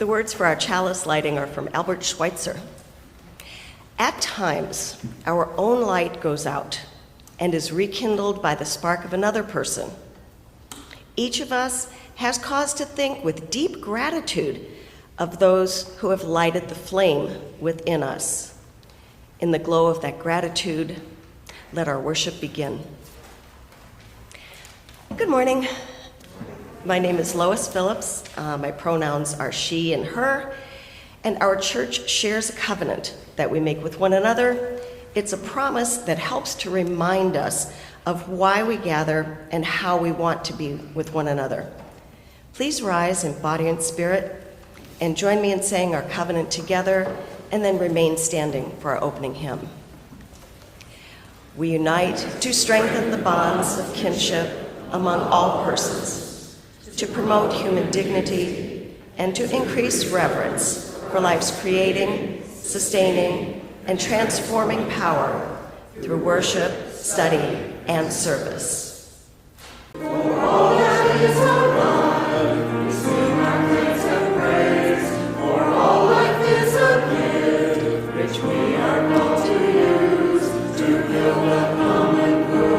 The words for our chalice lighting are from Albert Schweitzer. At times, our own light goes out and is rekindled by the spark of another person. Each of us has cause to think with deep gratitude of those who have lighted the flame within us. In the glow of that gratitude, let our worship begin. Good morning. My name is Lois Phillips. My pronouns are she and her, and our church shares a covenant that we make with one another. It's a promise that helps to remind us of why we gather and how we want to be with one another. Please rise in body and spirit and join me in saying our covenant together, and then remain standing for our opening hymn. We unite to strengthen the bonds of kinship among all persons, to promote human dignity, and to increase reverence for life's creating, sustaining, and transforming power through worship, study, and service. For all that is alive, we sing our thanks and praise. For all life is a gift, which we are called to use to build a common good.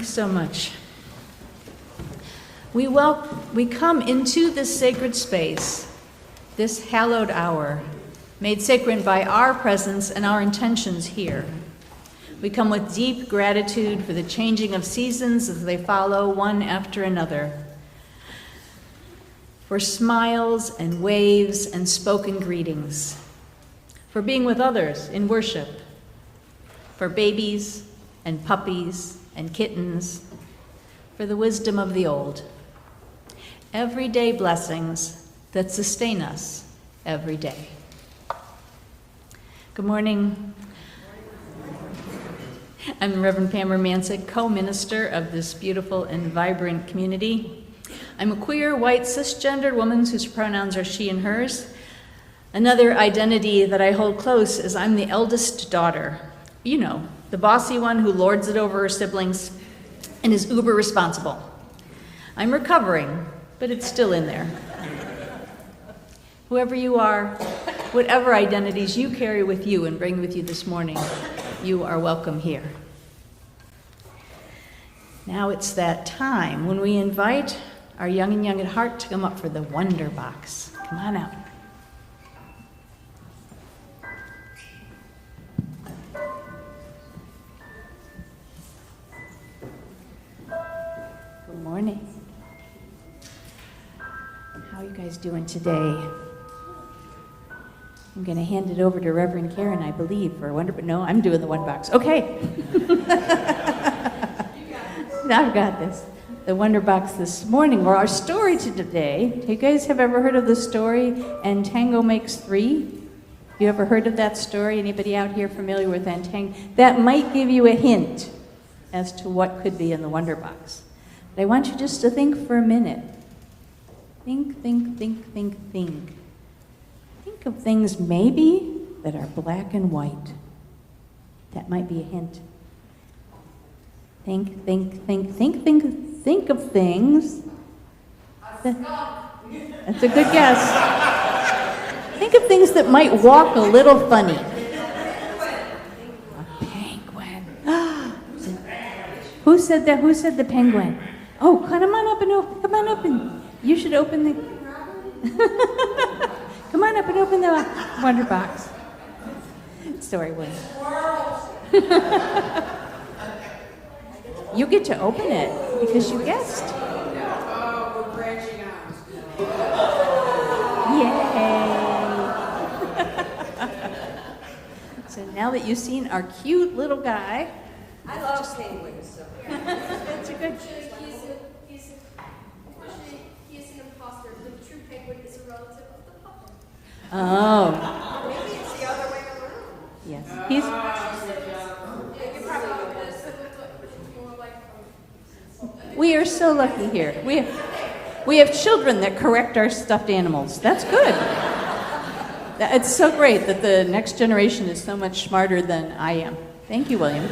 So much. We come into this sacred space, this hallowed hour, made sacred by our presence and our intentions here. We come with deep gratitude for the changing of seasons as they follow one after another, for smiles and waves and spoken greetings, for being with others in worship, for babies and puppies and kittens, for the wisdom of the old. Everyday blessings that sustain us every day. Good morning. I'm Reverend Pam Rumancik, co-minister of this beautiful and vibrant community. I'm a queer, white, cisgendered woman whose pronouns are she and hers. Another identity that I hold close is I'm the eldest daughter. You know, the bossy one who lords it over her siblings and is uber responsible. I'm recovering, but it's still in there. Whoever you are, whatever identities you carry with you and bring with you this morning, you are welcome here. Now it's that time when we invite our young and young at heart to come up for the Wonder Box. Come on out. Good morning. How are you guys doing today? I'm going to hand it over to Reverend Karen, I believe, for a wonder. But no, I'm doing the one box. Okay. I've got this. The wonder box this morning, or our story to today. You guys have ever heard of the story "And Tango Makes Three"? You ever heard of that story? Anybody out here familiar with Tango? That might give you a hint as to what could be in the wonder box. But I want you just to think for a minute. Think. Think of things maybe that are black and white. That might be a hint. Think of things. That's a good guess. Think of things that might walk a little funny. A penguin. Who said that? Who said the penguin? Oh, come on up and open. Come on up and you should open the. Come on up and open the Wonder Box. Sorry, William. You get to open it because you guessed. So now that you've seen our cute little guy, I love penguins. So. that's a good. He's an imposter. The true penguin is a relative of the puppet. Oh, Maybe it's the other way around. yes. You probably look at this more like. We are so lucky here. We have children that correct our stuffed animals. That's good. It's so great that the next generation is so much smarter than I am. Thank you, William.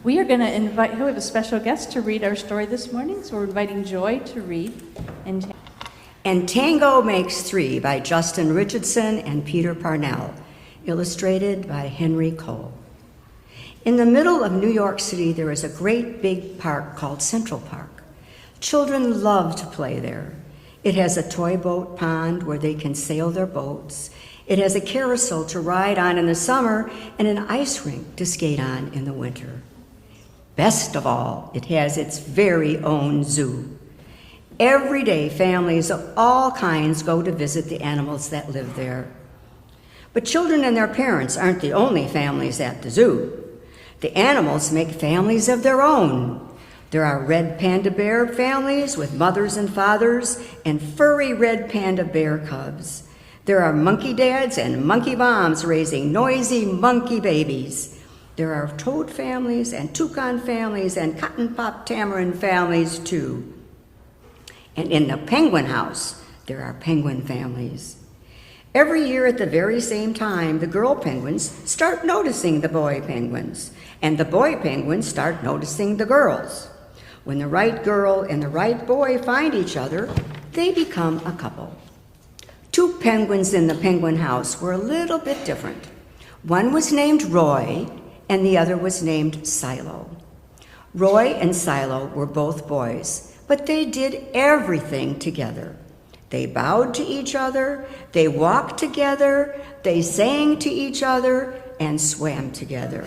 We are going to invite, we have a special guest to read our story this morning, so we're inviting Joy to read. And Tango Makes Three by Justin Richardson and Peter Parnell, illustrated by Henry Cole. In the middle of New York City, there is a great big park called Central Park. Children love to play there. It has a toy boat pond where they can sail their boats. It has a carousel to ride on in the summer and an ice rink to skate on in the winter. Best of all, it has its very own zoo. Every day, families of all kinds go to visit the animals that live there. But children and their parents aren't the only families at the zoo. The animals make families of their own. There are red panda bear families with mothers and fathers and furry red panda bear cubs. There are monkey dads and monkey moms raising noisy monkey babies. There are toad families and toucan families and cotton pop tamarin families too. And in the penguin house, there are penguin families. Every year at the very same time, the girl penguins start noticing the boy penguins, and the boy penguins start noticing the girls. When the right girl and the right boy find each other, they become a couple. Two penguins in the penguin house were a little bit different. One was named Roy, and the other was named Silo. Roy and Silo were both boys, but they did everything together. They bowed to each other, they walked together, they sang to each other, and swam together.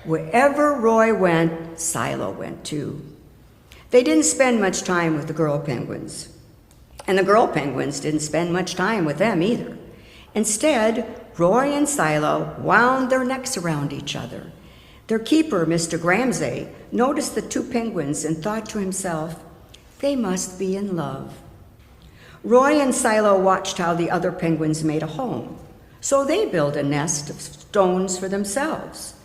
Wherever Roy went, Silo went too. They didn't spend much time with the girl penguins, and the girl penguins didn't spend much time with them either. Instead, Roy and Silo wound their necks around each other. Their keeper, Mr. Gramsay, noticed the two penguins and thought to himself, they must be in love. Roy and Silo watched how the other penguins made a home, so they built a nest of stones for themselves.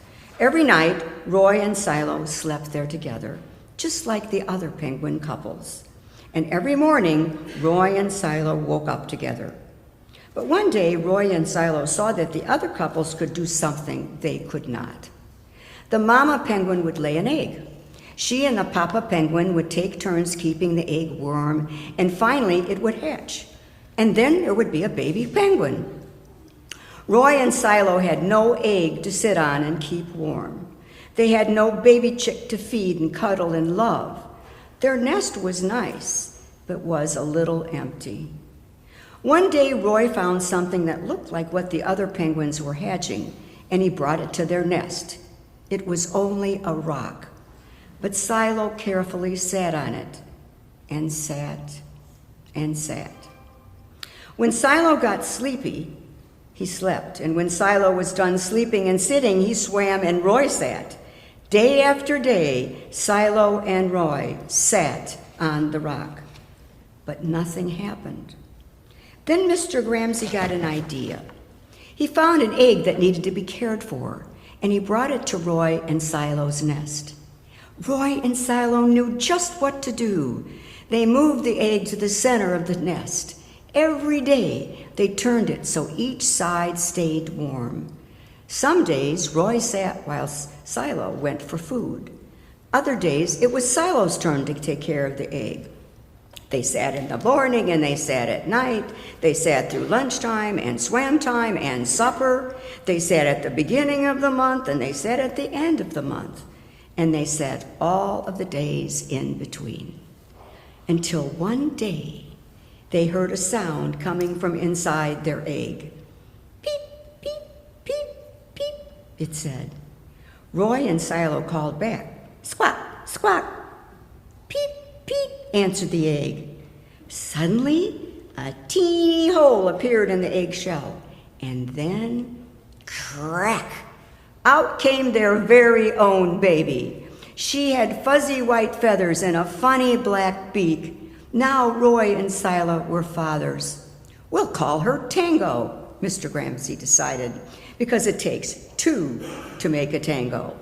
Every night, Roy and Silo slept there together, just like the other penguin couples. And every morning, Roy and Silo woke up together. But one day, Roy and Silo saw that the other couples could do something they could not. The mama penguin would lay an egg. She and the papa penguin would take turns keeping the egg warm, and finally it would hatch. And then there would be a baby penguin. Roy and Silo had no egg to sit on and keep warm. They had no baby chick to feed and cuddle and love. Their nest was nice, but was a little empty. One day, Roy found something that looked like what the other penguins were hatching, and he brought it to their nest. It was only a rock, but Silo carefully sat on it, and sat, and sat. When Silo got sleepy, he slept, and when Silo was done sleeping and sitting, he swam and Roy sat. Day after day, Silo and Roy sat on the rock, but nothing happened. Then Mr. Gramsay got an idea. He found an egg that needed to be cared for, and he brought it to Roy and Silo's nest. Roy and Silo knew just what to do. They moved the egg to the center of the nest. Every day, they turned it so each side stayed warm. Some days, Roy sat while Silo went for food. Other days, it was Silo's turn to take care of the egg. They sat in the morning and they sat at night. They sat through lunchtime and swam time and supper. They sat at the beginning of the month and they sat at the end of the month. And they sat all of the days in between. Until one day, they heard a sound coming from inside their egg. Peep, peep, peep, peep, it said. Roy and Silo called back. Squawk, squawk. Peep, peep, answered the egg. Suddenly, a teeny hole appeared in the eggshell, and then, crack, out came their very own baby. She had fuzzy white feathers and a funny black beak. Now Roy and Silo were fathers. We'll call her Tango, Mr. Gramsci decided, because it takes two to make a tango.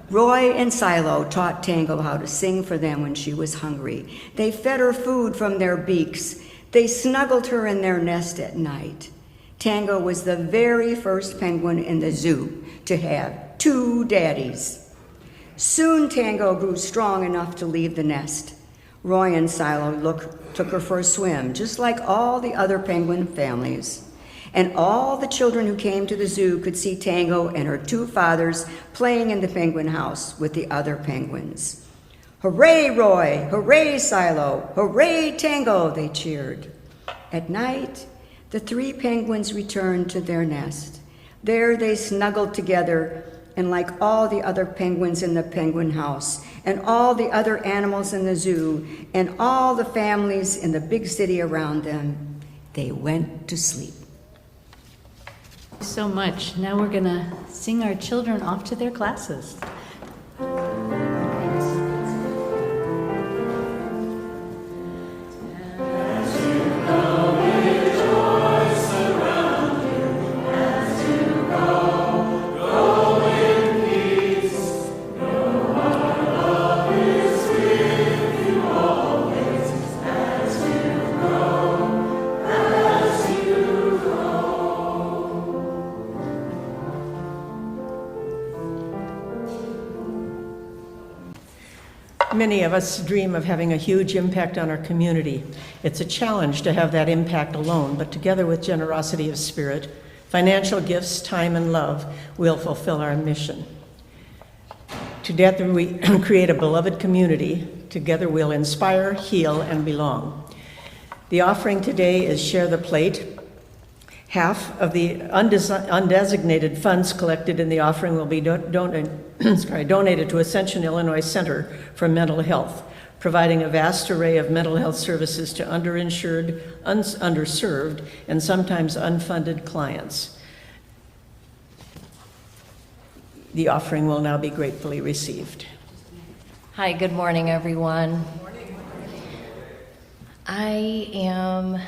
Roy and Silo taught Tango how to sing for them when she was hungry. They fed her food from their beaks. They snuggled her in their nest at night. Tango was the very first penguin in the zoo to have two daddies. Soon Tango grew strong enough to leave the nest. Roy and Silo took her for a swim, just like all the other penguin families. And all the children who came to the zoo could see Tango and her two fathers playing in the penguin house with the other penguins. Hooray, Roy! Hooray, Silo! Hooray, Tango! They cheered. At night, the three penguins returned to their nest. There they snuggled together, and like all the other penguins in the penguin house, and all the other animals in the zoo, and all the families in the big city around them, they went to sleep. So much. Now we're going to sing our children off to their classes. Many of us dream of having a huge impact on our community. It's a challenge to have that impact alone, but together with generosity of spirit, financial gifts, time, and love, we'll fulfill our mission. Together we create a beloved community. Together we'll inspire, heal, and belong. The offering today is Share the Plate. Half of the undesignated funds collected in the offering will be donated to Ascension, Illinois Center for Mental Health, providing a vast array of mental health services to underinsured, underserved, and sometimes unfunded clients. The offering will now be gratefully received. Hi, good morning, everyone. I am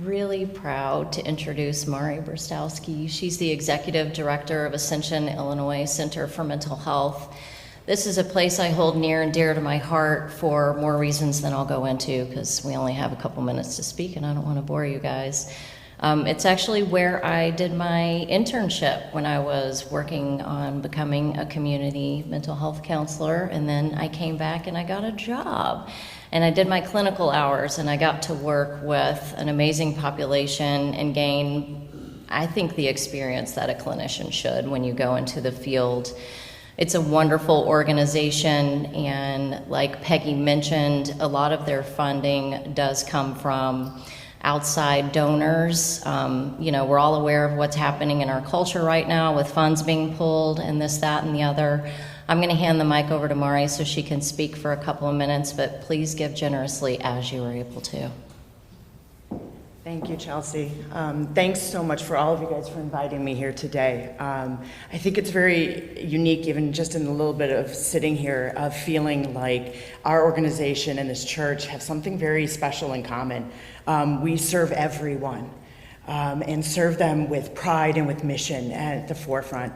really proud to introduce Mari Brstowski. She's the Executive Director of Ascension, Illinois Center for Mental Health. This is a place I hold near and dear to my heart for more reasons than I'll go into because we only have a couple minutes to speak and I don't want to bore you guys. It's actually where I did my internship when I was working on becoming a community mental health counselor, and then I came back and I got a job. And I did my clinical hours, and I got to work with an amazing population and gain, I think, the experience that a clinician should when you go into the field. It's a wonderful organization, and like Peggy mentioned, a lot of their funding does come from outside donors. We're all aware of what's happening in our culture right now with funds being pulled and this, that, and the other. I'm going to hand the mic over to Mari so she can speak for a couple of minutes, but please give generously as you are able to. Thank you, Chelsea. Thanks so much for all of you guys for inviting me here today. I think it's very unique, even just in a little bit of sitting here, of feeling like our organization and this church have something very special in common. We serve everyone and serve them with pride and with mission at the forefront.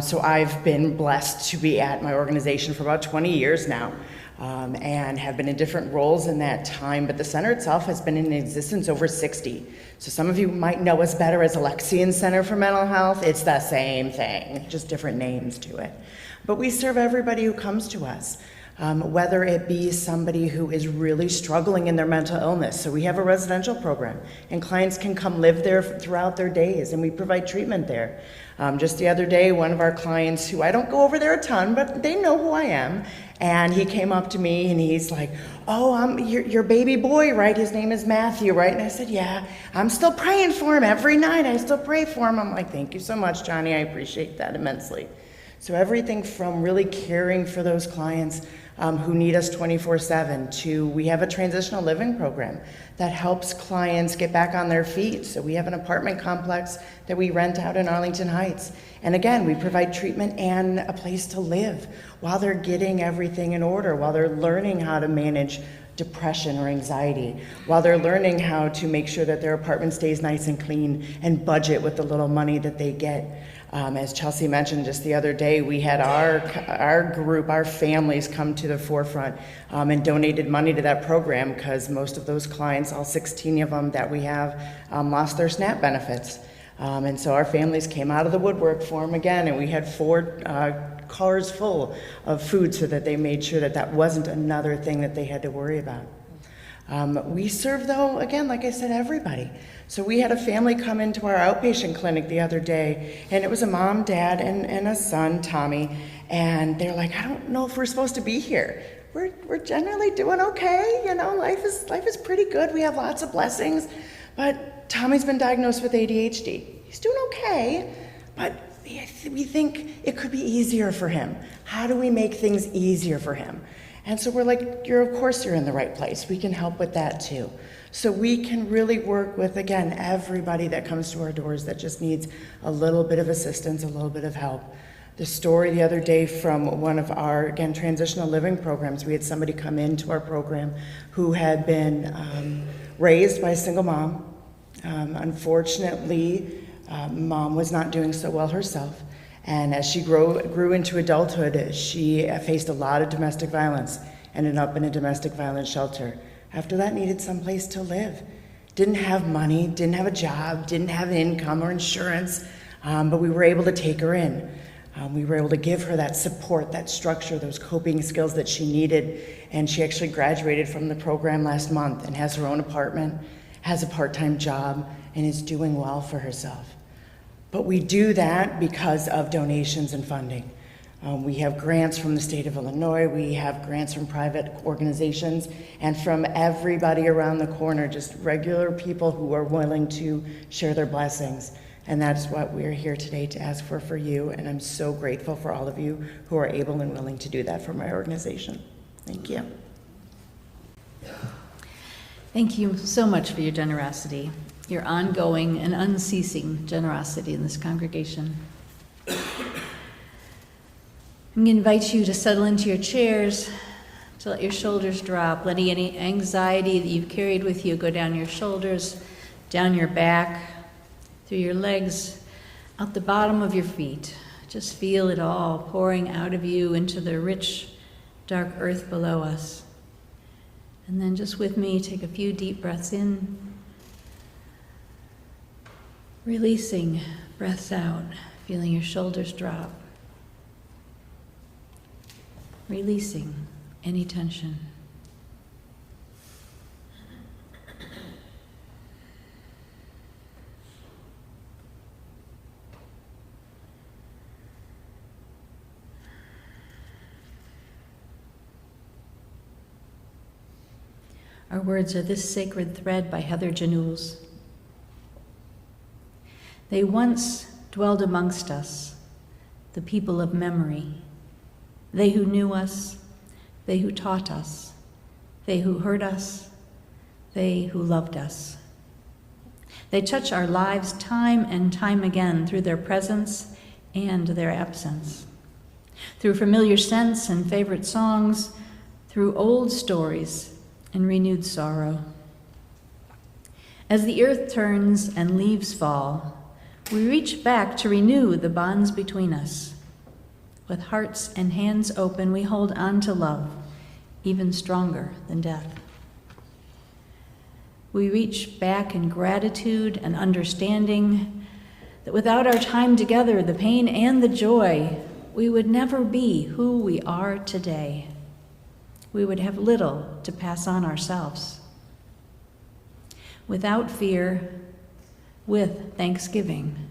So I've been blessed to be at my organization for about 20 years now. And have been in different roles in that time, but the center itself has been in existence over 60. So some of you might know us better as Alexian Center for Mental Health. It's the same thing, just different names to it. But we serve everybody who comes to us. Whether it be somebody who is really struggling in their mental illness. So we have a residential program, and clients can come live there throughout their days, and we provide treatment there. Just the other day, one of our clients, who I don't go over there a ton, but they know who I am, and he came up to me and he's like, "Oh, I'm your baby boy, right? His name is Matthew, right?" And I said, "Yeah, I'm still praying for him every night. I still pray for him." I'm like, "Thank you so much, Johnny. I appreciate that immensely." So everything from really caring for those clients who need us 24/7 to we have a transitional living program that helps clients get back on their feet. So we have an apartment complex that we rent out in Arlington Heights. And again, we provide treatment and a place to live while they're getting everything in order, while they're learning how to manage depression or anxiety, while they're learning how to make sure that their apartment stays nice and clean and budget with the little money that they get. As Chelsea mentioned just the other day, we had our group, our families come to the forefront and donated money to that program because most of those clients, all 16 of them that we have, lost their SNAP benefits. And so our families came out of the woodwork for them again, and we had 4 cars full of food so that they made sure that that wasn't another thing that they had to worry about. We serve, though, again, like I said, everybody. So we had a family come into our outpatient clinic the other day, and it was a mom, dad, and a son, Tommy, and they're like, "I don't know if we're supposed to be here. We're generally doing okay, you know, life is pretty good. We have lots of blessings, but Tommy's been diagnosed with ADHD. He's doing okay, but we think it could be easier for him. How do we make things easier for him?" And so we're like, of course you're in the right place. We can help with that too. So we can really work with, again, everybody that comes to our doors that just needs a little bit of assistance, a little bit of help. The story the other day from one of our, again, transitional living programs, we had somebody come into our program who had been raised by a single mom. Unfortunately, mom was not doing so well herself. And as she grew into adulthood, she faced a lot of domestic violence, ended up in a domestic violence shelter. After that, needed someplace to live. Didn't have money, didn't have a job, didn't have income or insurance, but we were able to take her in. We were able to give her that support, that structure, those coping skills that she needed. And she actually graduated from the program last month and has her own apartment, has a part-time job, and is doing well for herself. But we do that because of donations and funding. We have grants from the state of Illinois, we have grants from private organizations, and from everybody around the corner, just regular people who are willing to share their blessings. And that's what we're here today to ask for you, and I'm so grateful for all of you who are able and willing to do that for my organization. Thank you. Thank you so much for your generosity, your ongoing and unceasing generosity in this congregation. I'm going to invite you to settle into your chairs, to let your shoulders drop. Let any anxiety that you've carried with you go down your shoulders, down your back, through your legs, out the bottom of your feet. Just feel it all pouring out of you into the rich, dark earth below us. And then just with me, take a few deep breaths in, releasing breaths out, feeling your shoulders drop. Releasing any tension. Our words are This Sacred Thread by Heather Janules. They once dwelled amongst us, the people of memory. They who knew us, they who taught us, they who heard us, they who loved us. They touch our lives time and time again through their presence and their absence, through familiar scents and favorite songs, through old stories and renewed sorrow. As the earth turns and leaves fall, we reach back to renew the bonds between us. With hearts and hands open, we hold on to love, even stronger than death. We reach back in gratitude and understanding that without our time together, the pain and the joy we would never be who we are today. We would have little to pass on ourselves. Without fear, with thanksgiving,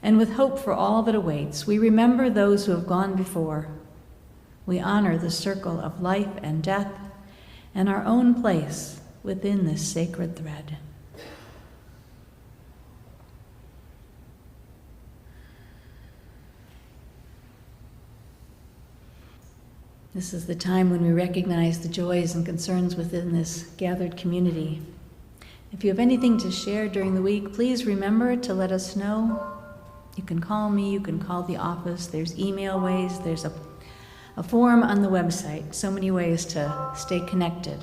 and with hope for all that awaits, we remember those who have gone before. We honor the circle of life and death and our own place within this sacred thread. This is the time when we recognize the joys and concerns within this gathered community. If you have anything to share during the week, please remember to let us know. You can call me, you can call the office, there's email ways, there's a form on the website, so many ways to stay connected.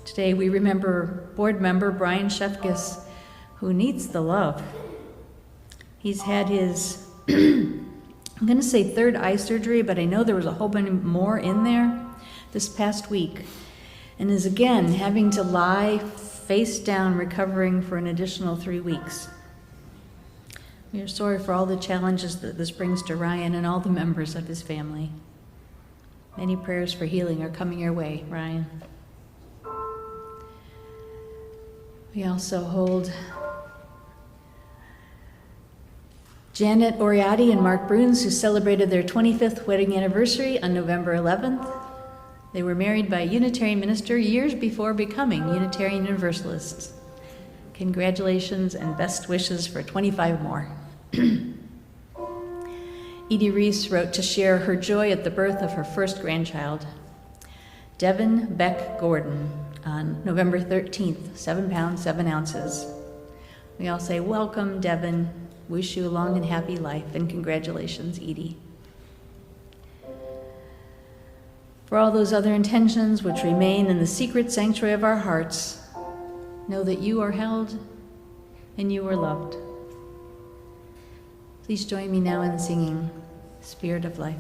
Today we remember board member Brian Shefkis, who needs the love. He's had his, I'm going to say third eye surgery, but I know there was a whole bunch more in there this past week, and is again having to lie face down recovering for an additional 3 weeks. We are sorry for all the challenges that this brings to Ryan and all the members of his family. Many prayers for healing are coming your way, Ryan. We also hold Janet Oriati and Mark Bruns, who celebrated their 25th wedding anniversary on November 11th. They were married by a Unitarian minister years before becoming Unitarian Universalists. Congratulations and best wishes for 25 more. Edie Reese wrote to share her joy at the birth of her first grandchild, Devin Beck Gordon, on November 13th, 7 pounds, 7 ounces. We all say, welcome, Devin. Wish you a long and happy life, and congratulations, Edie. For all those other intentions which remain in the secret sanctuary of our hearts, know that you are held and you are loved. Please join me now in singing Spirit of Life.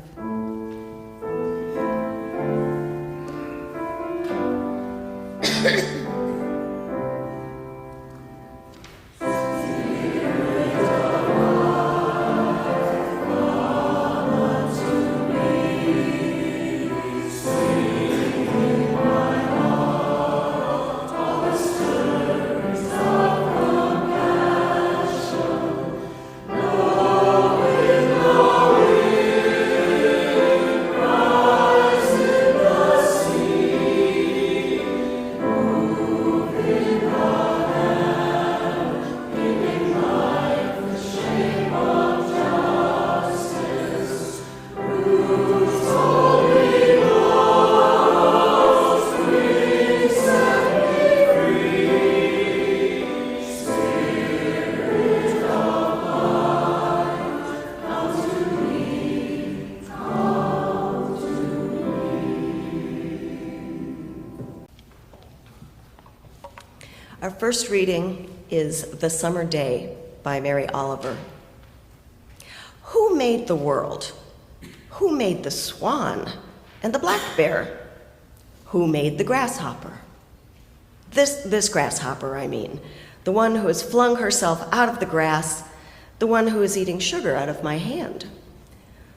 Our first reading is The Summer Day by Mary Oliver. Who made the world? Who made the swan and the black bear? Who made the grasshopper? This grasshopper, I mean, the one who has flung herself out of the grass, the one who is eating sugar out of my hand,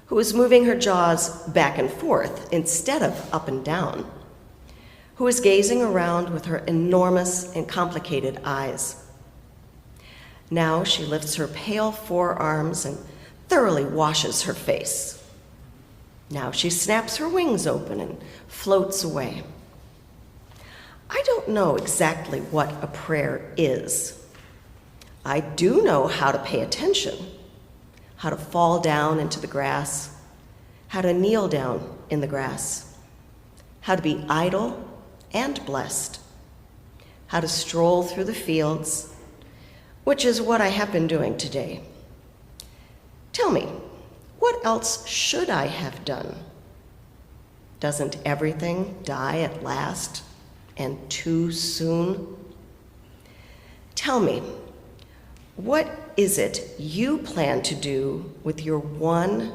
who is moving her jaws back and forth instead of up and down, who is gazing around with her enormous and complicated eyes. Now she lifts her pale forearms and thoroughly washes her face. Now she snaps her wings open and floats away. I don't know exactly what a prayer is. I do know how to pay attention, how to fall down into the grass, how to kneel down in the grass, how to be idle and blessed, how to stroll through the fields, which is what I have been doing today. Tell me, what else should I have done? Doesn't everything die at last and too soon? Tell me, what is it you plan to do with your one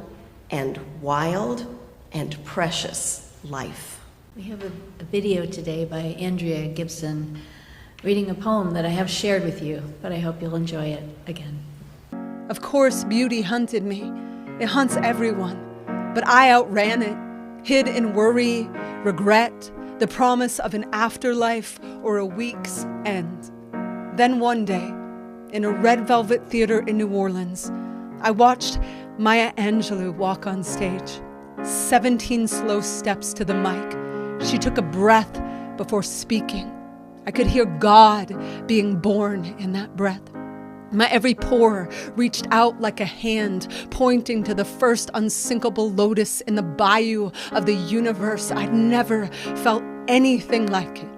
and wild and precious life? We have a video today by Andrea Gibson reading a poem that I have shared with you, but I hope you'll enjoy it again. Of course, beauty hunted me. It hunts everyone. But I outran it, hid in worry, regret, the promise of an afterlife or a week's end. Then one day, in a red velvet theater in New Orleans, I watched Maya Angelou walk on stage. 17 slow steps to the mic. She took a breath before speaking. I could hear God being born in that breath. My every pore reached out like a hand, pointing to the first unsinkable lotus in the bayou of the universe. I'd never felt anything like it.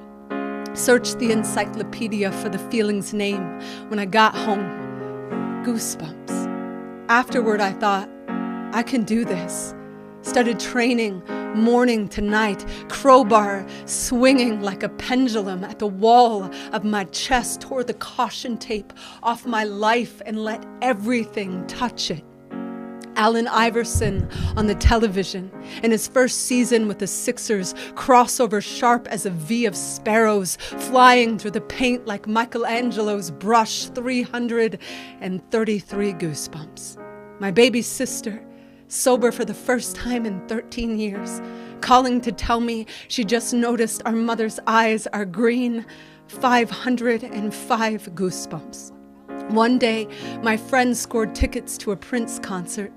Searched the encyclopedia for the feeling's name. When I got home, goosebumps. Afterward, I thought, I can do this. Started training morning to night, crowbar swinging like a pendulum at the wall of my chest, tore the caution tape off my life and let everything touch it. Allen Iverson on the television in his first season with the Sixers, crossover sharp as a V of sparrows, flying through the paint like Michelangelo's brush, 333 goosebumps. My baby sister, sober for the first time in 13 years, calling to tell me she just noticed our mother's eyes are green, 505 goosebumps. One day, my friend scored tickets to a Prince concert,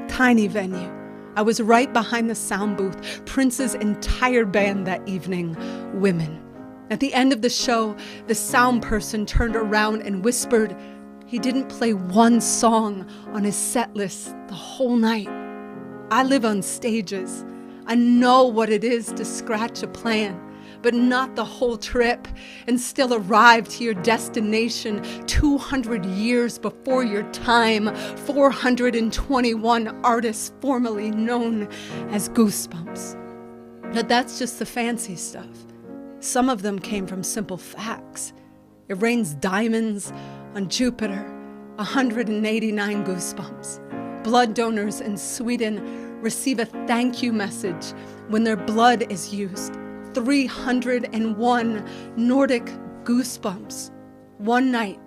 tiny venue. I was right behind the sound booth, Prince's entire band that evening, women. At the end of the show, the sound person turned around and whispered, he didn't play one song on his set list the whole night. I live on stages. I know what it is to scratch a plan, but not the whole trip, and still arrive to your destination 200 years before your time, 421 artists formerly known as Goosebumps. But that's just the fancy stuff. Some of them came from simple facts. It rains diamonds on Jupiter, 189 goosebumps. Blood donors in Sweden receive a thank you message when their blood is used. 301 Nordic goosebumps. One night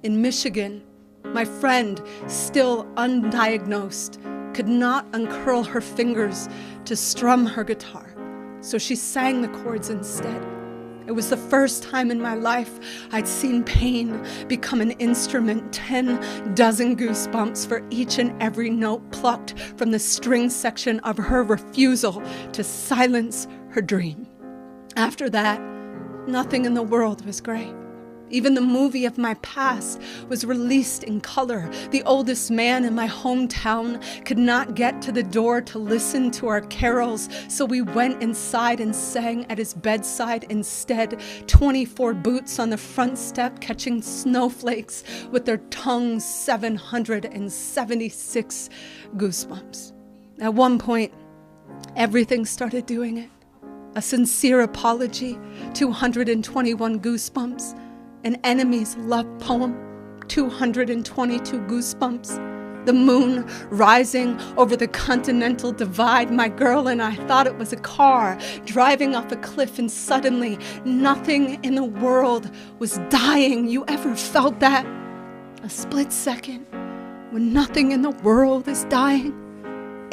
in Michigan, my friend, still undiagnosed, could not uncurl her fingers to strum her guitar, so she sang the chords instead. It was the first time in my life I'd seen pain become an instrument, 10 dozen goosebumps for each and every note plucked from the string section of her refusal to silence her dream. After that, nothing in the world was great. Even the movie of my past was released in color. The oldest man in my hometown could not get to the door to listen to our carols, so we went inside and sang at his bedside instead. 24 boots on the front step catching snowflakes with their tongues, 776 goosebumps. At one point, everything started doing it. A sincere apology, 221 goosebumps. An enemy's love poem, 222 goosebumps. The moon rising over the continental divide. My girl and I thought it was a car driving off a cliff, and suddenly nothing in the world was dying. You ever felt that? A split second when nothing in the world is dying?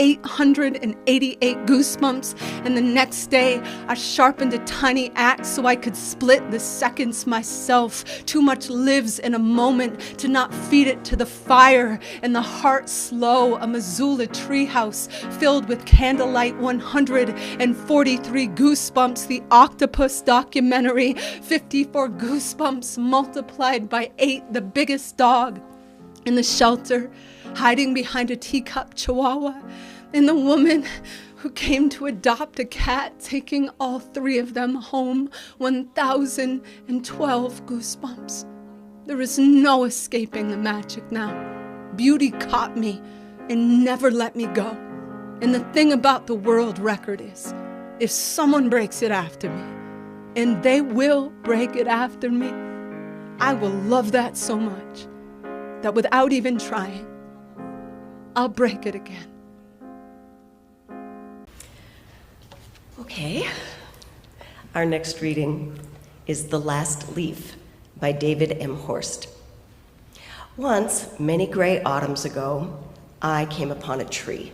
888 goosebumps, and the next day I sharpened a tiny axe so I could split the seconds myself. Too much lives in a moment to not feed it to the fire, and the heart slow, a Missoula treehouse filled with candlelight, 143 goosebumps, the octopus documentary, 54 goosebumps multiplied by 8, the biggest dog in the shelter, hiding behind a teacup chihuahua, and the woman who came to adopt a cat, taking all 3 of them home, 1,012 goosebumps. There is no escaping the magic now. Beauty caught me and never let me go. And the thing about the world record is, if someone breaks it after me, and they will break it after me, I will love that so much that without even trying, I'll break it again. Okay. Our next reading is The Last Leaf by David M. Horst. Once, many gray autumns ago, I came upon a tree.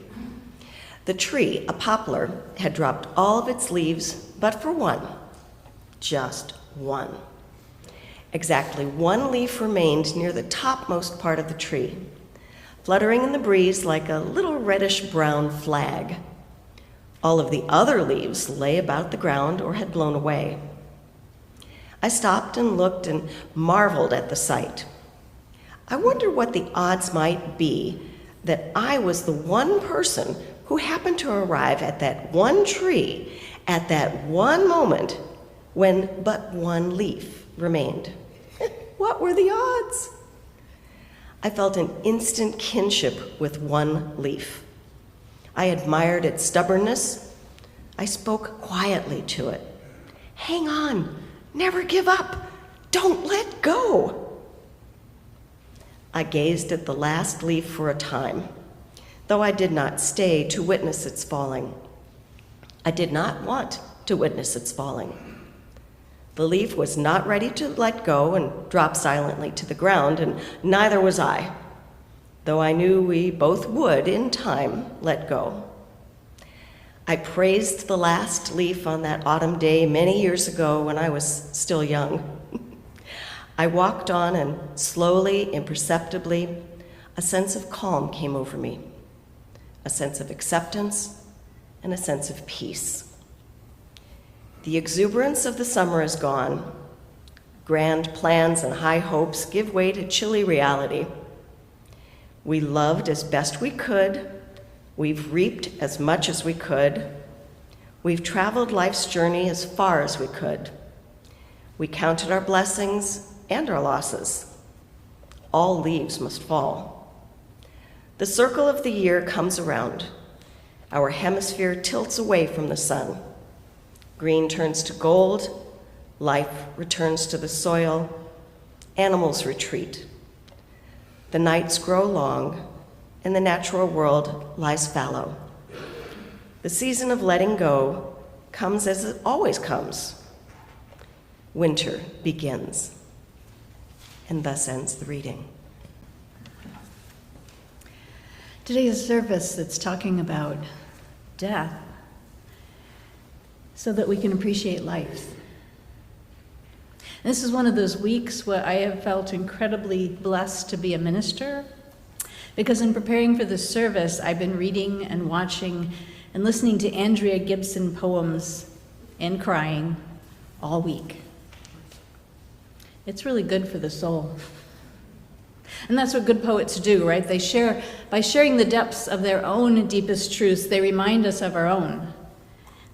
The tree, a poplar, had dropped all of its leaves but for one, just one. Exactly one leaf remained near the topmost part of the tree, fluttering in the breeze like a little reddish-brown flag. All of the other leaves lay about the ground or had blown away. I stopped and looked and marveled at the sight. I wonder what the odds might be that I was the one person who happened to arrive at that one tree at that one moment when but one leaf remained. What were the odds? I felt an instant kinship with one leaf. I admired its stubbornness. I spoke quietly to it. Hang on, never give up, don't let go. I gazed at the last leaf for a time, though I did not stay to witness its falling. I did not want to witness its falling. The leaf was not ready to let go and drop silently to the ground, and neither was I, though I knew we both would, in time, let go. I praised the last leaf on that autumn day many years ago when I was still young. I walked on, and slowly, imperceptibly, a sense of calm came over me, a sense of acceptance, and a sense of peace. The exuberance of the summer is gone. Grand plans and high hopes give way to chilly reality. We loved as best we could. We've reaped as much as we could. We've traveled life's journey as far as we could. We counted our blessings and our losses. All leaves must fall. The circle of the year comes around. Our hemisphere tilts away from the sun. Green turns to gold, life returns to the soil, animals retreat. The nights grow long, and the natural world lies fallow. The season of letting go comes as it always comes. Winter begins. And thus ends the reading. Today's service that's talking about death so that we can appreciate life. This is one of those weeks where I have felt incredibly blessed to be a minister, because in preparing for this service, I've been reading and watching and listening to Andrea Gibson poems and crying all week. It's really good for the soul. And that's what good poets do, right? They share, by sharing the depths of their own deepest truths, they remind us of our own.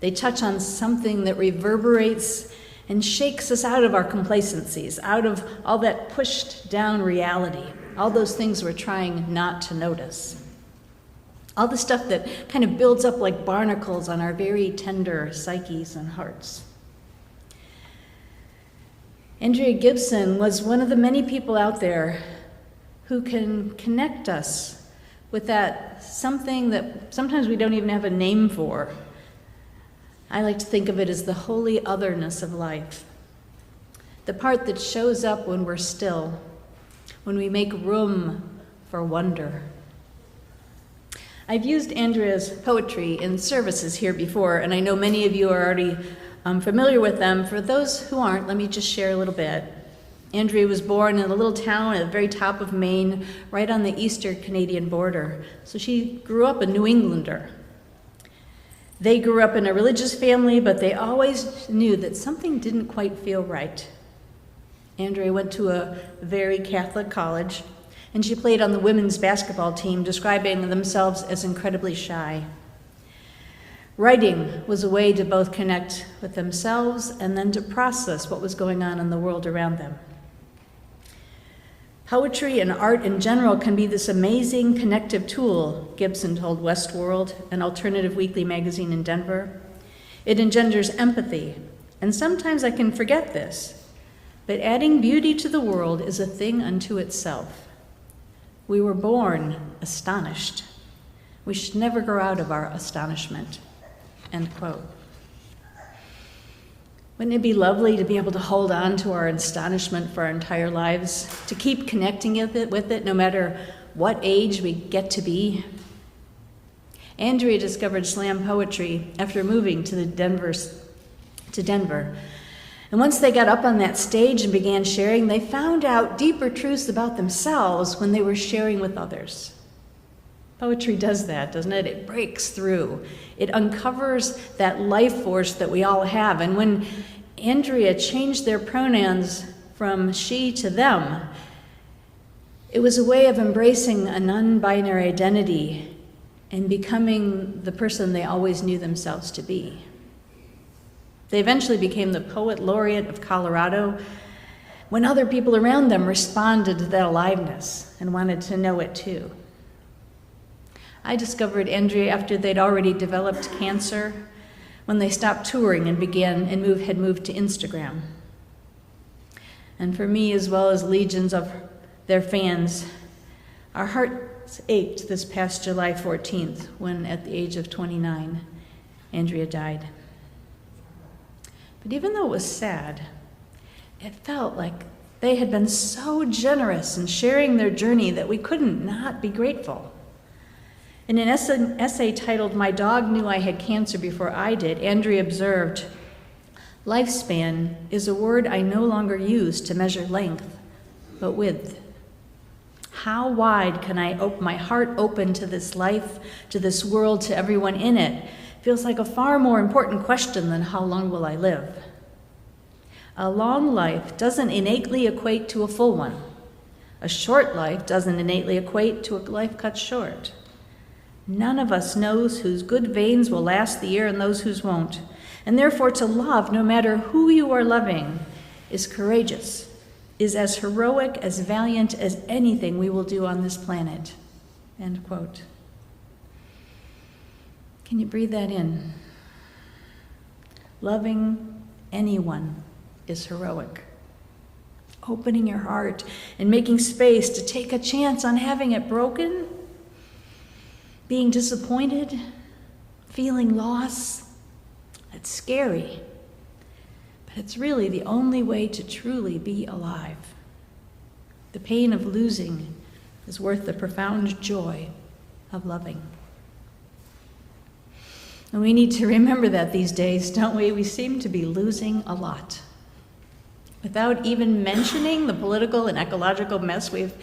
They touch on something that reverberates and shakes us out of our complacencies, out of all that pushed down reality, all those things we're trying not to notice. All the stuff that kind of builds up like barnacles on our very tender psyches and hearts. Andrea Gibson was one of the many people out there who can connect us with that something that sometimes we don't even have a name for. I like to think of it as the holy otherness of life. The part that shows up when we're still, when we make room for wonder. I've used Andrea's poetry in services here before, and I know many of you are already familiar with them. For those who aren't, let me just share a little bit. Andrea was born in a little town at the very top of Maine, right on the eastern Canadian border. So she grew up a New Englander. They grew up in a religious family, but they always knew that something didn't quite feel right. Andrea went to a very Catholic college, and she played on the women's basketball team, describing themselves as incredibly shy. Writing was a way to both connect with themselves and then to process what was going on in the world around them. Poetry and art in general can be this amazing connective tool, Gibson told Westworld, an alternative weekly magazine in Denver. It engenders empathy, and sometimes I can forget this, but adding beauty to the world is a thing unto itself. We were born astonished. We should never grow out of our astonishment. End quote. Wouldn't it be lovely to be able to hold on to our astonishment for our entire lives, to keep connecting with it no matter what age we get to be? Andrea discovered slam poetry after moving to Denver. And once they got up on that stage and began sharing, they found out deeper truths about themselves when they were sharing with others. Poetry does that, doesn't it? It breaks through. It uncovers that life force that we all have. And when Andrea changed their pronouns from she to them, it was a way of embracing a non-binary identity and becoming the person they always knew themselves to be. They eventually became the poet laureate of Colorado when other people around them responded to that aliveness and wanted to know it too. I discovered Andrea after they'd already developed cancer, when they stopped touring and had moved to Instagram. And for me, as well as legions of their fans, our hearts ached this past July 14th, when at the age of 29, Andrea died. But even though it was sad, it felt like they had been so generous in sharing their journey that we couldn't not be grateful. In an essay titled, "My Dog Knew I Had Cancer Before I Did," Andrea observed, "Lifespan is a word I no longer use to measure length, but width. How wide can I open my heart open to this life, to this world, to everyone in it? Feels like a far more important question than how long will I live. A long life doesn't innately equate to a full one. A short life doesn't innately equate to a life cut short. None of us knows whose good veins will last the year and those whose won't. And therefore to love, no matter who you are loving, is courageous, is as heroic, as valiant as anything we will do on this planet." End quote. Can you breathe that in? Loving anyone is heroic. Opening your heart and making space to take a chance on having it broken, being disappointed, feeling loss, it's scary. But it's really the only way to truly be alive. The pain of losing is worth the profound joy of loving. And we need to remember that these days, don't we? We seem to be losing a lot. Without even mentioning the political and ecological mess we've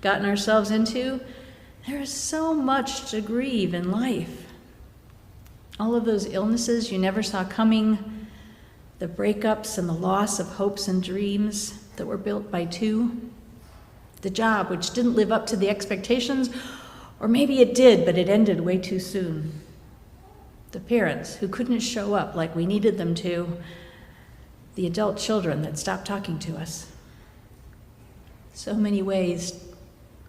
gotten ourselves into, there is so much to grieve in life. All of those illnesses you never saw coming, the breakups and the loss of hopes and dreams that were built by two, the job which didn't live up to the expectations, or maybe it did, but it ended way too soon. The parents who couldn't show up like we needed them to, the adult children that stopped talking to us. So many ways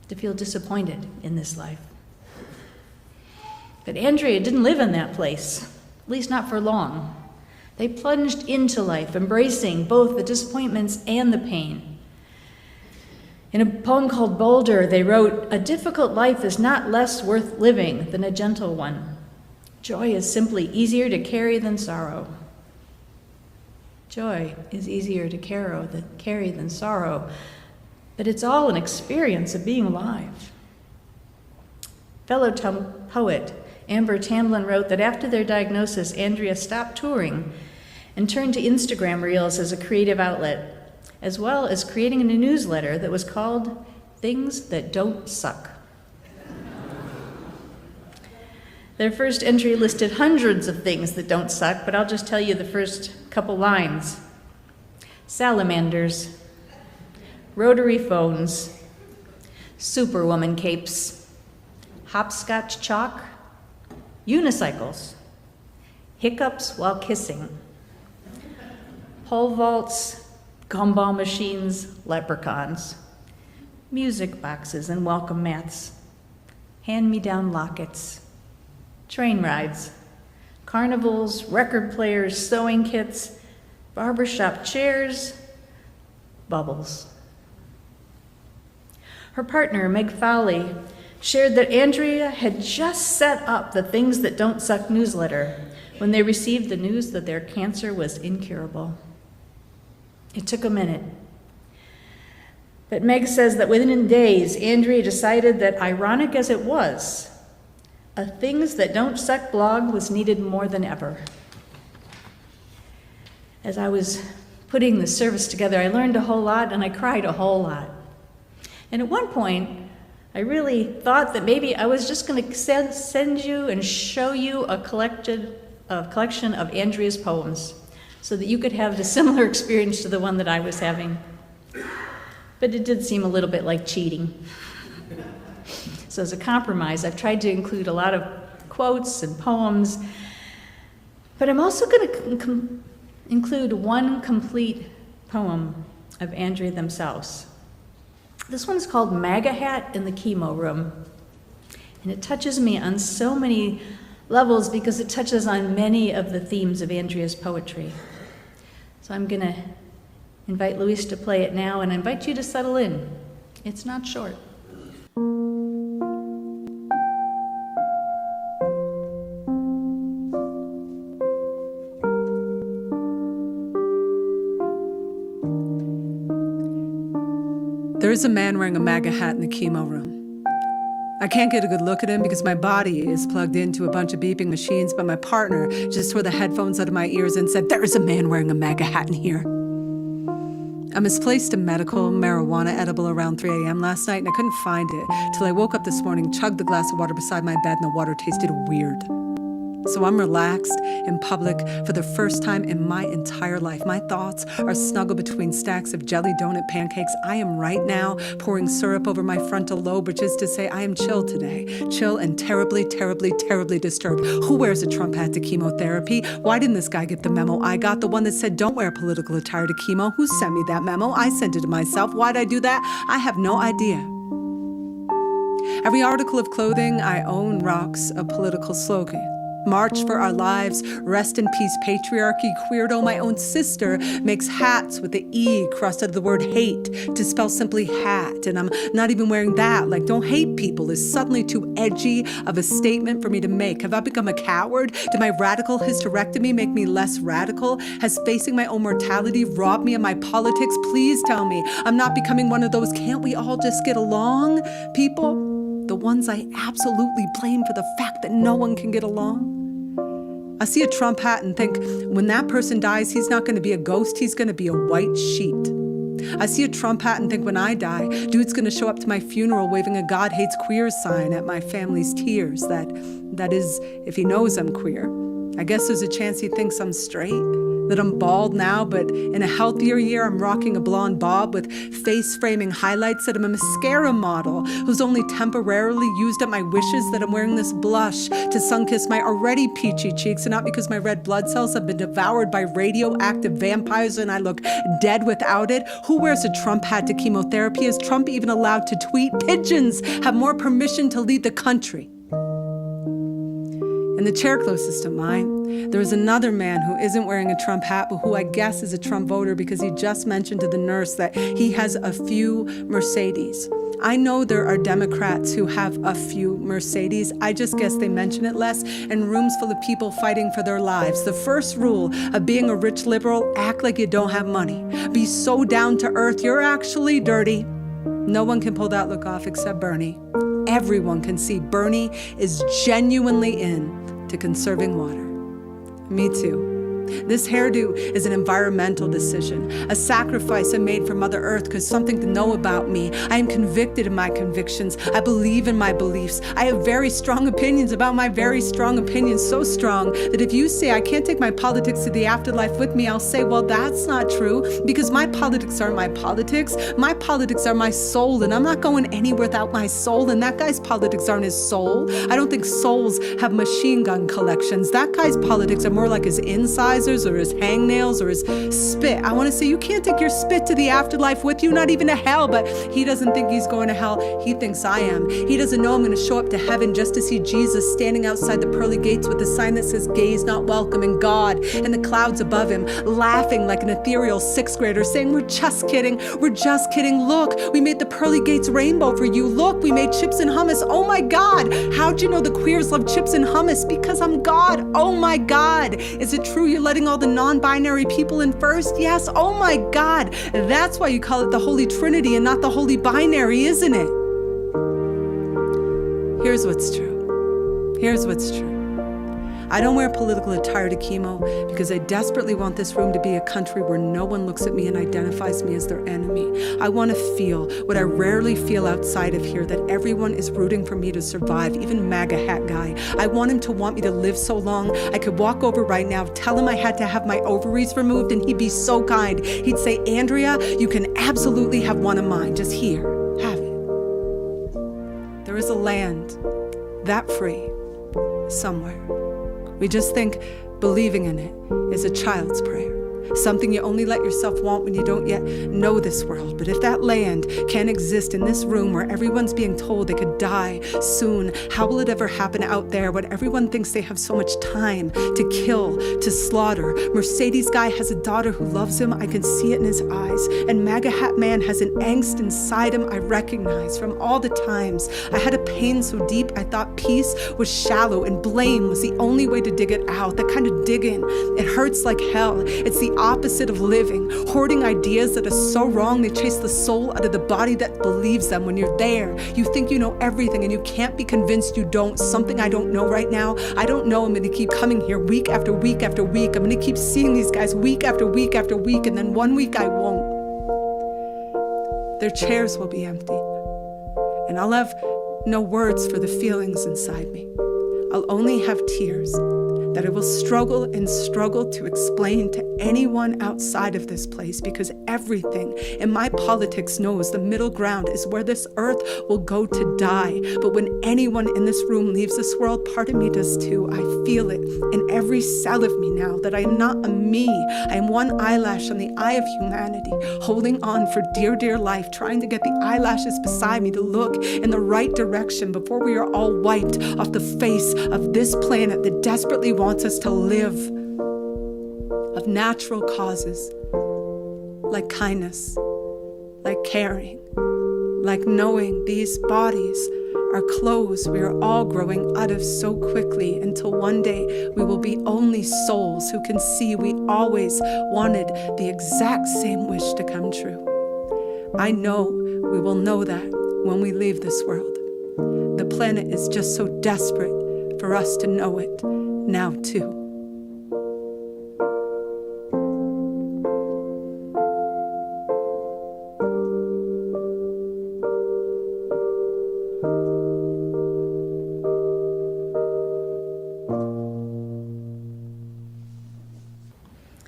to feel disappointed in this life. But Andrea didn't live in that place, at least not for long. They plunged into life, embracing both the disappointments and the pain. In a poem called Boulder, they wrote, "A difficult life is not less worth living than a gentle one. Joy is simply easier to carry than sorrow." Joy is easier to carry than sorrow, but it's all an experience of being alive. Fellow poet Amber Tamblyn wrote that after their diagnosis, Andrea stopped touring and turned to Instagram Reels as a creative outlet, as well as creating a newsletter that was called Things That Don't Suck. Their first entry listed hundreds of things that don't suck, but I'll just tell you the first couple lines. Salamanders, rotary phones, superwoman capes, hopscotch chalk, unicycles, hiccups while kissing, pole vaults, gumball machines, leprechauns, music boxes and welcome mats, hand-me-down lockets, train rides, carnivals, record players, sewing kits, barbershop chairs, bubbles. Her partner, Meg Fowley, shared that Andrea had just set up the Things That Don't Suck newsletter when they received the news that their cancer was incurable. It took a minute. But Meg says that within days, Andrea decided that, ironic as it was, a Things That Don't Suck blog was needed more than ever. As I was putting the service together, I learned a whole lot and I cried a whole lot. And at one point, I really thought that maybe I was just going to send you and show you a collection of Andrea's poems so that you could have a similar experience to the one that I was having. But it did seem a little bit like cheating. So as a compromise, I've tried to include a lot of quotes and poems, but I'm also going to include one complete poem of Andrea themselves. This one is called MAGA Hat in the Chemo Room, and it touches me on so many levels because it touches on many of the themes of Andrea's poetry. So I'm going to invite Luis to play it now, and I invite you to settle in. It's not short. There is a man wearing a MAGA hat in the chemo room. I can't get a good look at him because my body is plugged into a bunch of beeping machines, but my partner just tore the headphones out of my ears and said, "There is a man wearing a MAGA hat in here." I misplaced a medical marijuana edible around 3 a.m. last night, and I couldn't find it till I woke up this morning, chugged the glass of water beside my bed, and the water tasted weird. So I'm relaxed in public for the first time in my entire life. My thoughts are snuggled between stacks of jelly donut pancakes. I am right now pouring syrup over my frontal lobe, which is to say I am chill today. Chill and terribly, terribly, terribly disturbed. Who wears a Trump hat to chemotherapy? Why didn't this guy get the memo I got? The one that said don't wear political attire to chemo? Who sent me that memo? I sent it to myself. Why'd I do that? I have no idea. Every article of clothing I own rocks a political slogan. March for our lives, rest in peace, patriarchy, queerdo. My own sister makes hats with the E crossed out of the word hate to spell simply hat. And I'm not even wearing that. Like, don't hate people is suddenly too edgy of a statement for me to make. Have I become a coward? Did my radical hysterectomy make me less radical? Has facing my own mortality robbed me of my politics? Please tell me I'm not becoming one of those can't we all just get along people? The ones I absolutely blame for the fact that no one can get along. I see a Trump hat and think, when that person dies, he's not going to be a ghost, he's going to be a white sheet. I see a Trump hat and think, when I die, dude's going to show up to my funeral waving a God hates queers sign at my family's tears. That is, if he knows I'm queer. I guess there's a chance he thinks I'm straight, that I'm bald now, but in a healthier year, I'm rocking a blonde bob with face-framing highlights, that I'm a mascara model who's only temporarily used up my wishes, that I'm wearing this blush to sun-kiss my already peachy cheeks, and not because my red blood cells have been devoured by radioactive vampires and I look dead without it. Who wears a Trump hat to chemotherapy? Is Trump even allowed to tweet? Pigeons have more permission to lead the country. In the chair closest to mine, there is another man who isn't wearing a Trump hat, but who I guess is a Trump voter because he just mentioned to the nurse that he has a few Mercedes. I know there are Democrats who have a few Mercedes. I just guess they mention it less in rooms full of people fighting for their lives. The first rule of being a rich liberal, act like you don't have money. Be so down to earth, you're actually dirty. No one can pull that look off except Bernie. Everyone can see Bernie is genuinely into conserving water. Me too. This hairdo is an environmental decision, a sacrifice I made for Mother Earth because something to know about me. I am convicted of my convictions. I believe in my beliefs. I have very strong opinions about my very strong opinions, so strong that if you say I can't take my politics to the afterlife with me, I'll say, well, that's not true, because my politics aren't my politics. My politics are my soul, and I'm not going anywhere without my soul, and that guy's politics aren't his soul. I don't think souls have machine gun collections. That guy's politics are more like his inside. incisors or his hangnails or his spit. I want to say, you can't take your spit to the afterlife with you, not even to hell. But he doesn't think he's going to hell. He thinks I am. He doesn't know I'm going to show up to heaven just to see Jesus standing outside the pearly gates with a sign that says, gaze not welcome, and God and the clouds above him, laughing like an ethereal sixth grader, saying, we're just kidding. We're just kidding. Look, we made the pearly gates rainbow for you. Look, we made chips and hummus. Oh my God. How'd you know the queers love chips and hummus? Because I'm God. Oh my God. Is it true you're letting all the non-binary people in first? Yes. Oh my God. That's why you call it the Holy Trinity and not the Holy Binary, isn't it? Here's what's true. Here's what's true. I don't wear political attire to chemo because I desperately want this room to be a country where no one looks at me and identifies me as their enemy. I want to feel what I rarely feel outside of here, that everyone is rooting for me to survive, even MAGA hat guy. I want him to want me to live so long. I could walk over right now, tell him I had to have my ovaries removed, and he'd be so kind. He'd say, Andrea, you can absolutely have one of mine. Just here, have it. There is a land that free somewhere. We just think believing in it is a child's prayer, something you only let yourself want when you don't yet know this world. But if that land can't exist in this room where everyone's being told they could die soon, how will it ever happen out there when everyone thinks they have so much time to kill, to slaughter? Mercedes guy has a daughter who loves him. I can see it in his eyes. And MAGA hat man has an angst inside him I recognize from all the times I had a pain so deep I thought peace was shallow and blame was the only way to dig it out. That kind of digging, it hurts like hell. It's the opposite of living, hoarding ideas that are so wrong they chase the soul out of the body that believes them. When you're there, you think you know everything and you can't be convinced you don't. Something I don't know right now. I don't know. I'm going to keep coming here week after week after week. I'm going to keep seeing these guys week after week after week, and then one week I won't. Their chairs will be empty, and I'll have no words for the feelings inside me. I'll only have tears that I will struggle and struggle to explain to anyone outside of this place, because everything in my politics knows the middle ground is where this earth will go to die. But when anyone in this room leaves this world, part of me does too. I feel it in every cell of me now that I am not a me. I am one eyelash on the eye of humanity, holding on for dear, dear life, trying to get the eyelashes beside me to look in the right direction before we are all wiped off the face of this planet that desperately wants us to live of natural causes, like kindness, like caring, like knowing these bodies are clothes we are all growing out of so quickly, until one day we will be only souls who can see we always wanted the exact same wish to come true. I know we will know that when we leave this world. The planet is just so desperate for us to know it now too.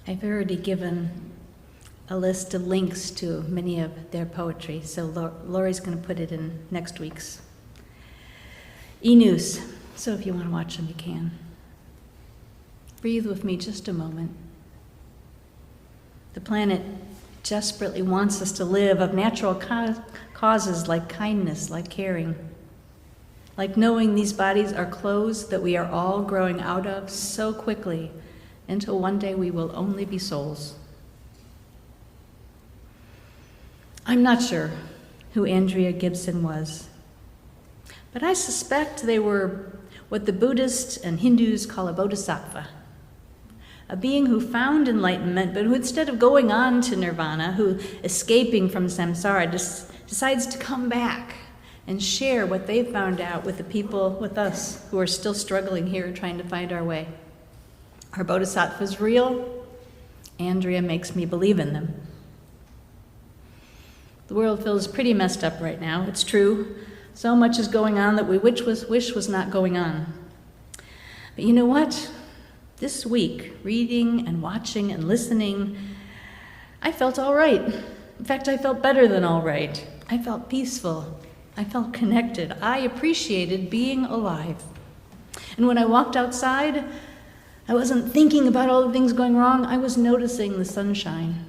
I've already given a list of links to many of their poetry, so Lori's going to put it in next week's e-news. So if you want to watch them, you can. Breathe with me just a moment. The planet desperately wants us to live of natural causes like kindness, like caring, like knowing these bodies are clothes that we are all growing out of so quickly until one day we will only be souls. I'm not sure who Andrea Gibson was, but I suspect they were what the Buddhists and Hindus call a bodhisattva, a being who found enlightenment, but who, instead of going on to nirvana, who, escaping from samsara, decides to come back and share what they've found out with the people, with us, who are still struggling here trying to find our way. Are bodhisattvas real? Andrea makes me believe in them. The world feels pretty messed up right now, it's true. So much is going on that we wish was not going on. But you know what? This week, reading and watching and listening, I felt all right. In fact, I felt better than all right. I felt peaceful. I felt connected. I appreciated being alive. And when I walked outside, I wasn't thinking about all the things going wrong. I was noticing the sunshine.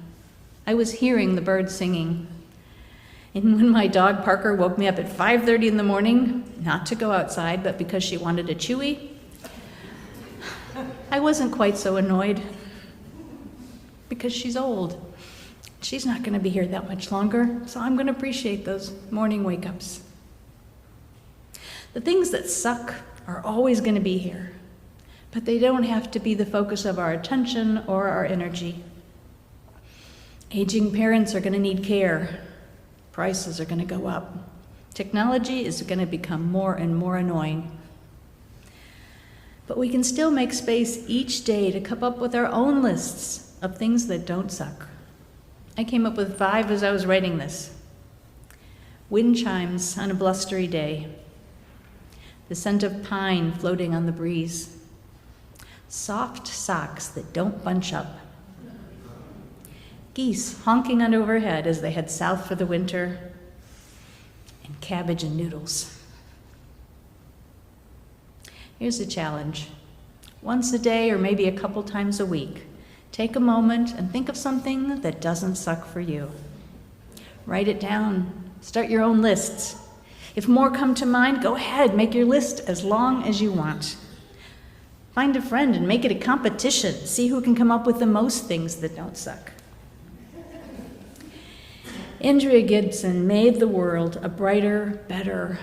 I was hearing the birds singing. And when my dog Parker woke me up at 5:30 in the morning, not to go outside, but because she wanted a chewy, I wasn't quite so annoyed, because she's old. She's not going to be here that much longer, so I'm going to appreciate those morning wake-ups. The things that suck are always going to be here, but they don't have to be the focus of our attention or our energy. Aging parents are going to need care. Prices are going to go up. Technology is going to become more and more annoying. But we can still make space each day to come up with our own lists of things that don't suck. I came up with 5 as I was writing this. Wind chimes on a blustery day. The scent of pine floating on the breeze. Soft socks that don't bunch up. Geese honking on overhead as they head south for the winter. And cabbage and noodles. Here's a challenge. Once a day, or maybe a couple times a week, take a moment and think of something that doesn't suck for you. Write it down. Start your own lists. If more come to mind, go ahead, make your list as long as you want. Find a friend and make it a competition. See who can come up with the most things that don't suck. Andrea Gibson made the world a brighter, better,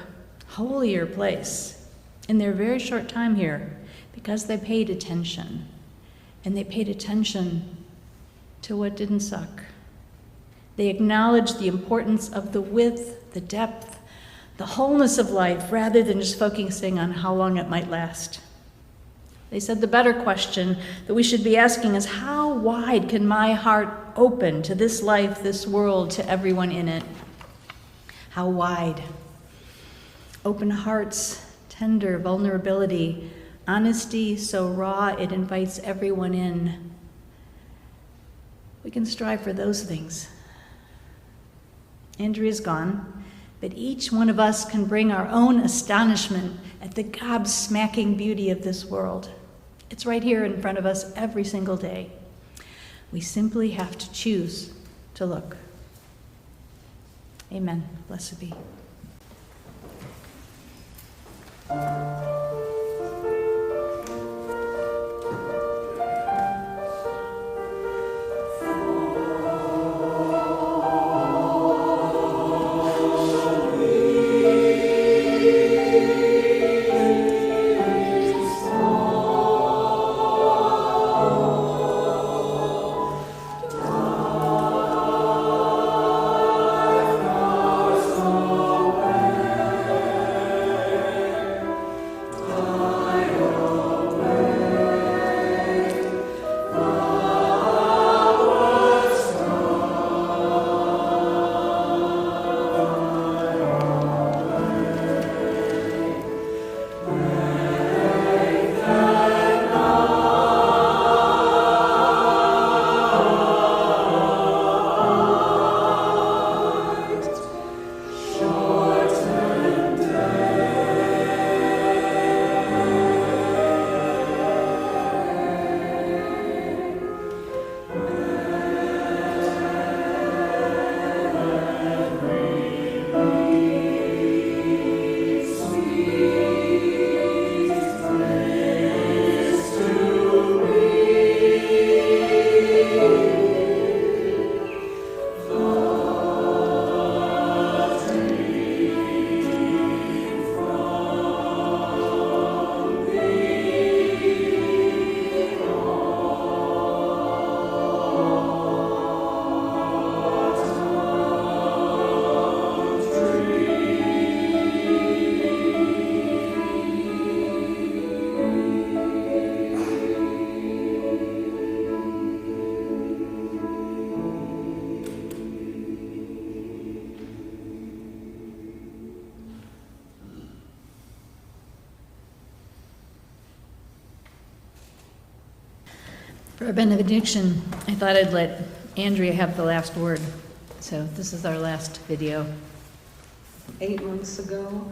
holier place in their very short time here because they paid attention. And they paid attention to what didn't suck. They acknowledged the importance of the width, the depth, the wholeness of life, rather than just focusing on how long it might last. They said the better question that we should be asking is, how wide can my heart open to this life, this world, to everyone in it? How wide? Open hearts, tender vulnerability, honesty so raw it invites everyone in. We can strive for those things. Andrea's gone, but each one of us can bring our own astonishment at the gobsmacking beauty of this world. It's right here in front of us every single day. We simply have to choose to look. Amen. Blessed be. For our benediction, I thought I'd let Andrea have the last word. So this is our last video. 8 months ago,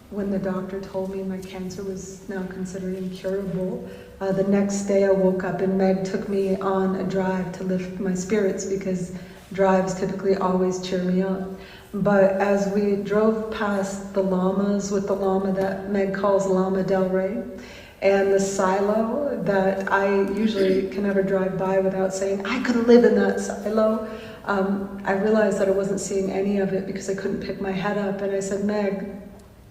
when the doctor told me my cancer was now considered incurable, The next day I woke up and Meg took me on a drive to lift my spirits because drives typically always cheer me up. But as we drove past the llamas with the llama that Meg calls Llama Del Rey, and the silo that I usually can never drive by without saying, I could live in that silo, I realized that I wasn't seeing any of it because I couldn't pick my head up. And I said, Meg,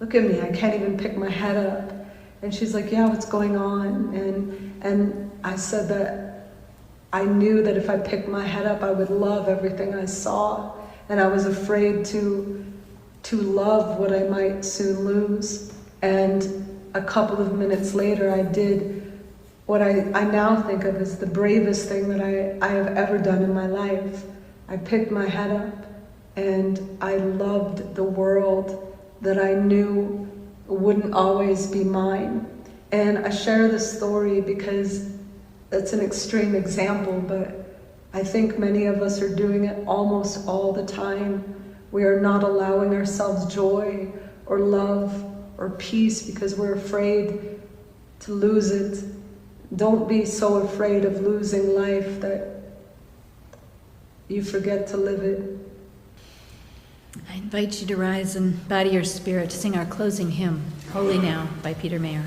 look at me, I can't even pick my head up. And she's like, yeah, what's going on? And I said that I knew that if I picked my head up, I would love everything I saw. And I was afraid to love what I might soon lose. And a couple of minutes later, I did what I now think of as the bravest thing that I have ever done in my life. I picked my head up and I loved the world that I knew wouldn't always be mine. And I share this story because it's an extreme example, but I think many of us are doing it almost all the time. We are not allowing ourselves joy or love or peace because we're afraid to lose it. Don't be so afraid of losing life that you forget to live it. I invite you to rise and bow to your spirit to sing our closing hymn, Holy Now, by Peter Mayer.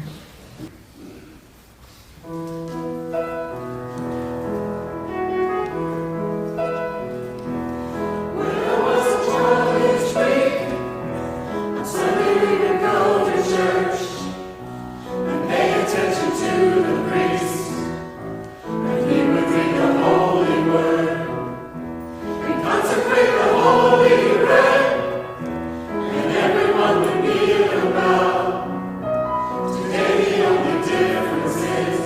Today the only difference is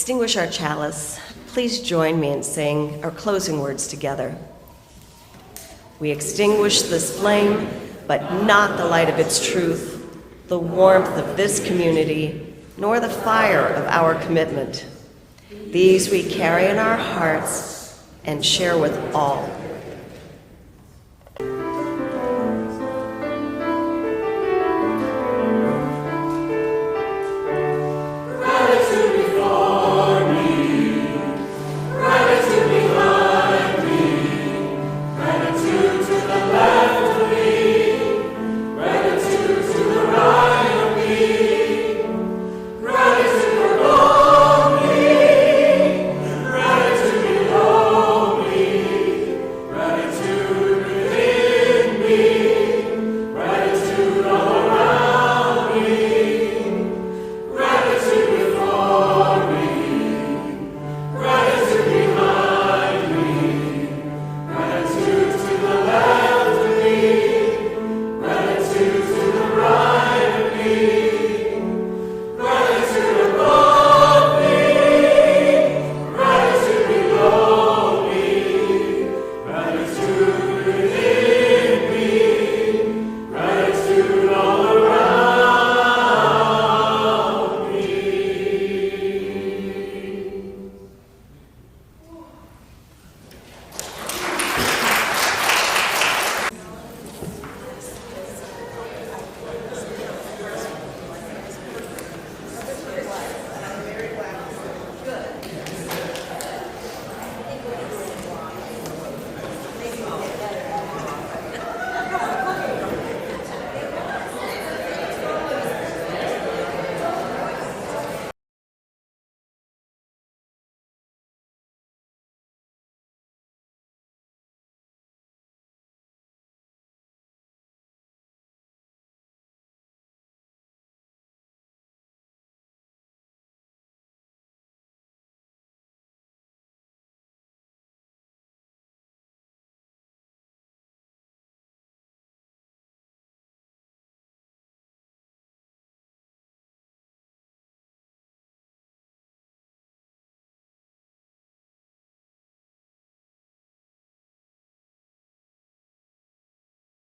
extinguish our chalice, please join me in saying our closing words together. We extinguish this flame, but not the light of its truth, the warmth of this community, nor the fire of our commitment. These we carry in our hearts and share with all.